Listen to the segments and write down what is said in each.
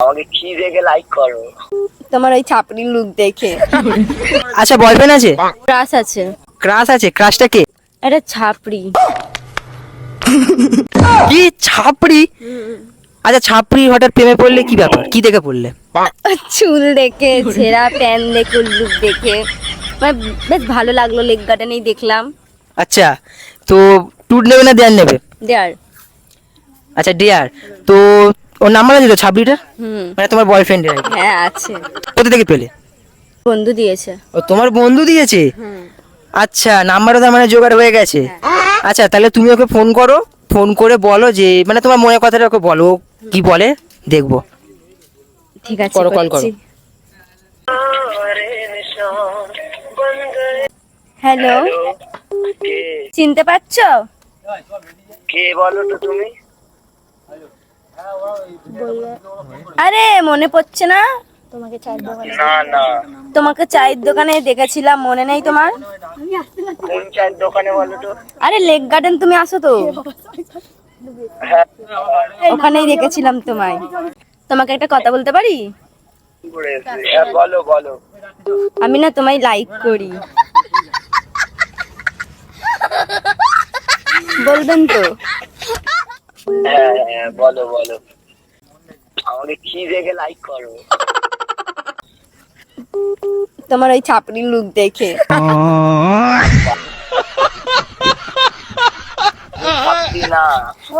আমাকে কি দেখে লাইক করো? তোমার ওই ছাপড়ি লুক দেখে। আচ্ছা বয়ফ্রেন্ড আছে? ক্রাশ আছে। ক্রাশ আছে? ক্রাশটা কে? এটা ছাপড়ি। কি ছাপড়ি? আচ্ছা ছাপড়ি হঠাৎ প্রেমে পড়লে কি ব্যাপার, কি দেখে পড়লে? চুল দেখে, ছেঁড়া প্যান্ট দেখে, লুক দেখে মানে বেশ ভালো লাগলো। লেগ গার্ডেনেই দেখলাম। আচ্ছা তো ট্যুর নেবে না দেয়ার নেবে? দেয়ার। আচ্ছা ডিয়ার। তো ওর নাম্বার আছে তো ছাপড়িটার? হুম। মানে তোমার বয়ফ্রেন্ডের? হ্যাঁ আছে। কোথা থেকে পেলে? বন্ধু দিয়েছে। ও তোমার বন্ধু দিয়েছে? হুম। আচ্ছা নাম্বারও তার মানে জোগাড় হয়ে গেছে। আচ্ছা তাহলে তুমি ওকে ফোন করো, ফোন করে বলো যে মানে তোমার মনের কথাটা ওকে বলো, ও কি বলে দেখবো। ঠিক আছে, করো, কল করো। হ্যালো, কে? চিনতে পারছো? কে বলো তো তুমি? আরে মনে পড়ছে না? তোমাকে চায়ের দোকানে, না না, তোমাকে চায়ের দোকানে দেখেছিলাম, মনে নেই তোমার? কোন চায়ের দোকানে বলো তো? আরে লেক গার্ডেন তুমি আসো তো, হ্যাঁ, ওখানেই দেখেছিলাম তোমায়। তোমাকে একটা কথা বলতে পারি? কি করে এসে? হ্যাঁ বলো বলো। আমি না তোমায় লাইক করি। বলবেন তো? হ্যাঁ হ্যাঁ বলো বলো। আমাকে কি দেখে লাইক করো? তোমার ওই ছাপড়ি লুক দেখে। ভাবছি না।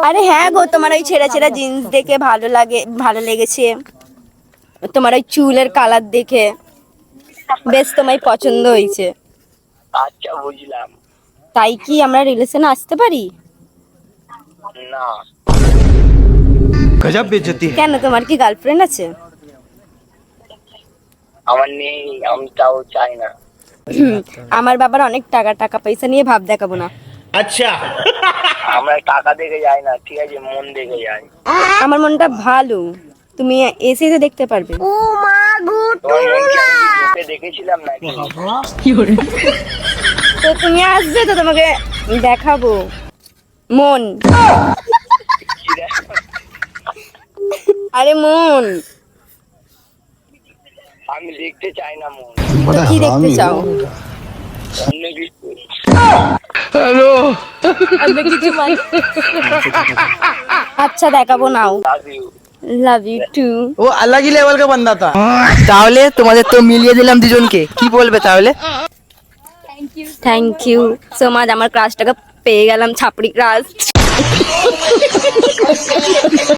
আরে হ্যাঁ গো, তোমার ওই ছেঁড়া ছেঁড়া জিন্স দেখে ভালো লেগেছে। তোমার ওই চুলের কালার দেখে বেশ তোমায় পছন্দ হয়েছে। আচ্ছা বুঝলাম। তাই কি আমরা রিলেশনে আসতে পারি? না, गजब बेइज्जती है। কেন, তোমার কি গার্লফ্রেন্ড আছে? আমার নেই, আমি তাও চাই না। আমার বাবার অনেক টাকা পয়সা নিয়ে ভাব দেখাবো না। আমরা টাকা দেখে যাই না, ঠিক আছে, মন দেখে যাই। আমার মনটা ভালো, তুমি এসে এসে দেখতে পারবে। তোমার মনকে আমি কি চোখে দেখেছিলাম নাকি? তো তুমি আসবে তো, তোমাকে দেখাবো মন। আরে মন, আমি দেখতে চাই না মন, তো কি দেখতে চাও? অন্য কিছু। আচ্ছা দেখাবো, নাও। Love you. Love you too. वो अलग ही लेवल का बंदा था। তাহলে তোমাদের তো মিলিয়ে দিলাম দুজনকে, কি বলবে তাহলে? থ্যাংক ইউ সো মাচ, আমার ক্রাশটাকে পেয়ে গেলাম, ছাপড়ি ক্রাশ।